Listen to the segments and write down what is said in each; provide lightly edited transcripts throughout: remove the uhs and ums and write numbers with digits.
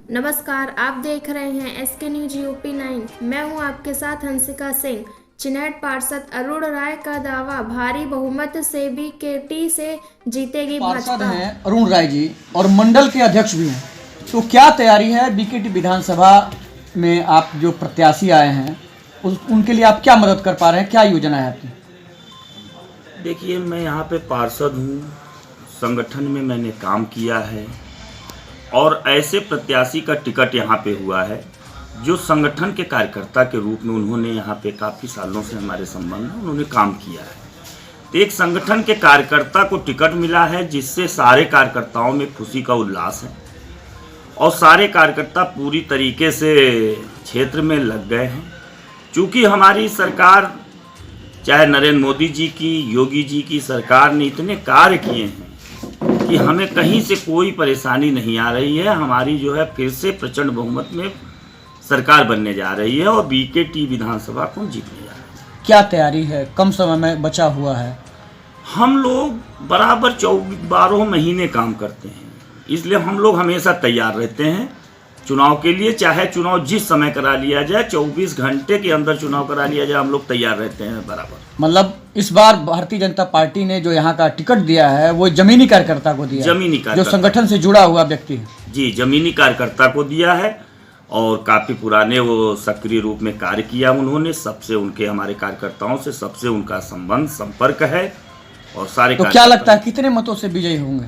नमस्कार, आप देख रहे हैं एसके न्यूज यूपी 9। मैं हूं आपके साथ हंसिका सिंह। चिनहट पार्षद अरुण राय का दावा, भारी बहुमत से बीकेटी से जीतेगी पार्षद भाजपा। हैं अरुण राय जी और मंडल के अध्यक्ष भी हैं, तो क्या तैयारी है बीकेटी विधानसभा में? आप जो प्रत्याशी आए हैं उनके लिए आप क्या मदद कर पा रहे हैं, क्या योजना है आपकी? देखिए, मैं यहाँ पे पार्षद हूँ, संगठन में मैंने काम किया है और ऐसे प्रत्याशी का टिकट यहाँ पे हुआ है जो संगठन के कार्यकर्ता के रूप में उन्होंने यहाँ पे काफ़ी सालों से हमारे संबंध में उन्होंने काम किया है। तो एक संगठन के कार्यकर्ता को टिकट मिला है जिससे सारे कार्यकर्ताओं में खुशी का उल्लास है और सारे कार्यकर्ता पूरी तरीके से क्षेत्र में लग गए हैं। चूँकि हमारी सरकार, चाहे नरेंद्र मोदी जी की, योगी जी की सरकार ने इतने कार्य किए हैं कि हमें कहीं से कोई परेशानी नहीं आ रही है। हमारी जो है फिर से प्रचंड बहुमत में सरकार बनने जा रही है और बीकेटी विधानसभा को जीतने जा रहे हैं। क्या तैयारी है? कम समय में बचा हुआ है। हम लोग बराबर 12 महीने काम करते हैं, इसलिए हम लोग हमेशा तैयार रहते हैं चुनाव के लिए। चाहे चुनाव जिस समय करा लिया जाए, 24 घंटे के अंदर चुनाव करा लिया जाए, हम लोग तैयार रहते हैं बराबर। मतलब इस बार भारतीय जनता पार्टी ने जो यहाँ का टिकट दिया है वो जमीनी कार्यकर्ता को दिया, जमीनी कार्यकर्ता, जो संगठन से जुड़ा हुआ व्यक्ति है। जी, जमीनी कार्यकर्ता को दिया है और काफ़ी पुराने वो सक्रिय रूप में कार्य किया उन्होंने। सबसे उनके, हमारे कार्यकर्ताओं से सबसे उनका संबंध संपर्क है और सारे। तो क्या लगता है कितने मतों से विजयी होंगे?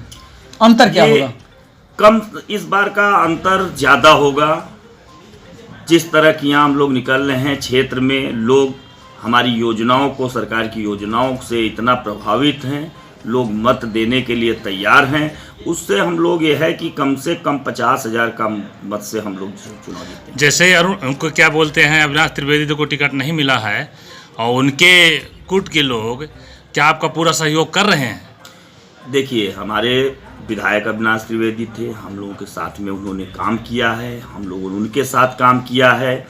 अंतर क्या होगा? कम, इस बार का अंतर ज़्यादा होगा। जिस तरह की यहाँ हम लोग निकल रहे हैं क्षेत्र में, लोग हमारी योजनाओं को, सरकार की योजनाओं से इतना प्रभावित हैं, लोग मत देने के लिए तैयार हैं। उससे हम लोग ये है कि कम से कम 50,000 का मत से हम लोग चुनाव जीते हैं। जैसे अरुण, उनको क्या बोलते हैं, अविनाश त्रिवेदी को टिकट नहीं मिला है और उनके गुट के लोग क्या आपका पूरा सहयोग कर रहे हैं? देखिए, हमारे विधायक अविनाश त्रिवेदी थे, हम लोगों के साथ में उन्होंने काम किया है, हम लोगों ने उनके साथ काम किया है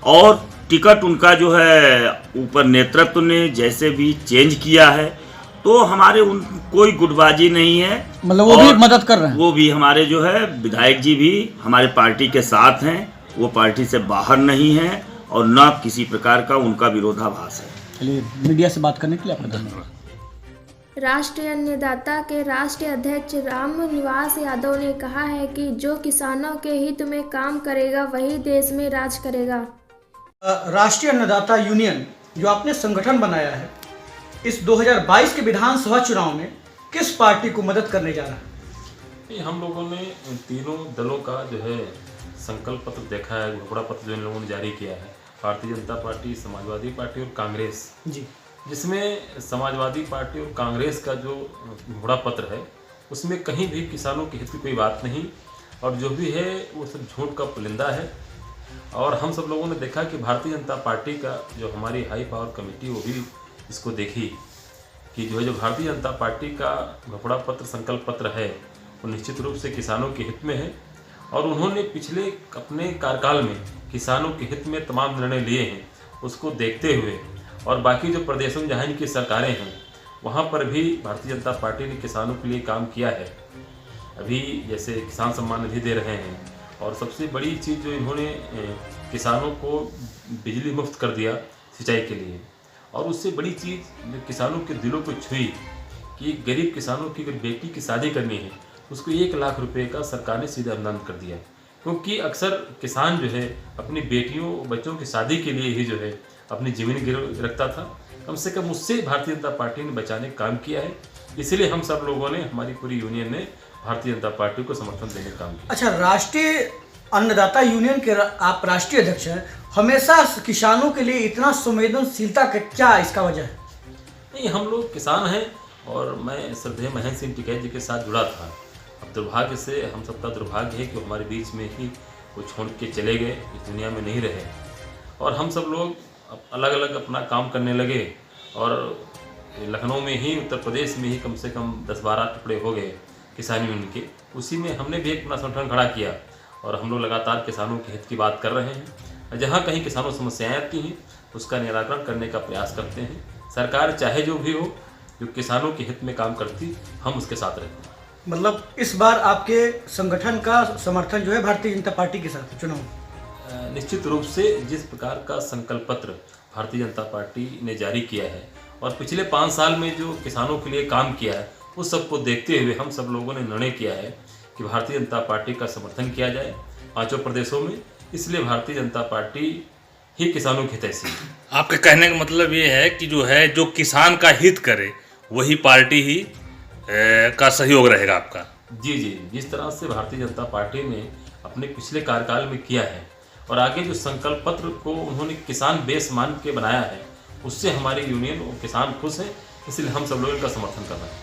और टिकट उनका जो है ऊपर नेतृत्व ने जैसे भी चेंज किया है, तो हमारे उन कोई गुटबाजी नहीं है। मतलब वो भी मदद कर रहे हैं। वो भी हमारे जो है विधायक जी भी हमारे पार्टी के साथ हैं, वो पार्टी से बाहर नहीं हैं और न किसी प्रकार का उनका विरोधाभास है। चलिए, मीडिया से बात करने के लिए आपका धन्यवाद। राष्ट्रीय अन्नदाता के राष्ट्रीय अध्यक्ष रामनिवास यादव ने कहा है कि जो किसानों के हित में काम करेगा वही देश में राज करेगा। राष्ट्रीय अन्नदाता यूनियन जो आपने संगठन बनाया है, इस 2022 के विधानसभा चुनाव में किस पार्टी को मदद करने जा रहा है? हम लोगों ने तीनों दलों का जो है संकल्प पत्र देखा है, घोषणा पत्र जो इन लोगों ने जारी किया है, भारतीय जनता पार्टी, समाजवादी पार्टी और कांग्रेस जी, जिसमें समाजवादी पार्टी और कांग्रेस का जो घोषणा पत्र है उसमें कहीं भी किसानों के हित की कोई बात नहीं और जो भी है वो सब झूठ का पुलिंदा है। और हम सब लोगों ने देखा कि भारतीय जनता पार्टी का जो हमारी हाई पावर कमेटी, वो भी इसको देखी कि जो है जो भारतीय जनता पार्टी का घोषणा पत्र, संकल्प पत्र है, वो निश्चित रूप से किसानों के हित में है और उन्होंने पिछले अपने कार्यकाल में किसानों के हित में तमाम निर्णय लिए हैं। उसको देखते हुए और बाकी जो प्रदेशों में जहाँ इनकी सरकारें हैं वहाँ पर भी भारतीय जनता पार्टी ने किसानों के लिए काम किया है। अभी जैसे किसान सम्मान निधि दे रहे हैं और सबसे बड़ी चीज़ जो इन्होंने किसानों को बिजली मुफ्त कर दिया सिंचाई के लिए, और उससे बड़ी चीज़ जो किसानों के दिलों को छुई कि गरीब किसानों की अगर बेटी की शादी करनी है उसको 1 लाख रुपए का सरकार ने सीधा अनुदान कर दिया। क्योंकि अक्सर किसान जो है अपनी बेटियों बच्चों की शादी के लिए ही जो है अपनी ज़मीन गिरवी रखता था। कम से कम उससे भारतीय जनता पार्टी ने बचाने का काम किया है। इसलिए हम सब लोगों ने, हमारी पूरी यूनियन ने भारतीय जनता पार्टी को समर्थन देने का काम किया। अच्छा, राष्ट्रीय अन्नदाता यूनियन के आप राष्ट्रीय अध्यक्ष हैं, हमेशा किसानों के लिए इतना संवेदनशीलता का क्या इसका वजह है? नहीं, हम लोग किसान हैं और मैं श्रद्धेय महेंद्र सिंह टिकैत जी के साथ जुड़ा था। अब दुर्भाग्य से, हम सबका दुर्भाग्य है कि वो हमारे बीच में ही वो छोड़ के चले गए, इस दुनिया में नहीं रहे और हम सब लोग अलग अलग अपना काम करने लगे और लखनऊ में ही, उत्तर प्रदेश में ही कम से कम 10-12 टुकड़े हो गए किसान यूनियन के। उसी में हमने भी एक अपना संगठन खड़ा किया और हम लोग लगातार किसानों के हित की बात कर रहे हैं। जहाँ कहीं किसानों समस्याएं आती हैं उसका निराकरण करने का प्रयास करते हैं। सरकार चाहे जो भी हो, जो किसानों के हित में काम करती, हम उसके साथ रहते हैं। मतलब इस बार आपके संगठन का समर्थन जो है भारतीय जनता पार्टी के साथ चुनाव में? निश्चित रूप से जिस प्रकार का संकल्प पत्र भारतीय जनता पार्टी ने जारी किया है और पिछले 5 साल में जो किसानों के लिए काम किया है उस सबको देखते हुए हम सब लोगों ने निर्णय किया है कि भारतीय जनता पार्टी का समर्थन किया जाए 5 प्रदेशों में। इसलिए भारतीय जनता पार्टी ही किसानों की हितैषी है। आपके कहने का मतलब ये है कि जो किसान का हित करे वही पार्टी ही का सहयोग रहेगा आपका? जी, जिस तरह से भारतीय जनता पार्टी ने अपने पिछले कार्यकाल में किया है और आगे जो संकल्प पत्र को उन्होंने किसान बेस मान के बनाया है उससे हमारी यूनियन और किसान खुश हैं, इसलिए हम सब लोग इनका समर्थन कर रहे हैं।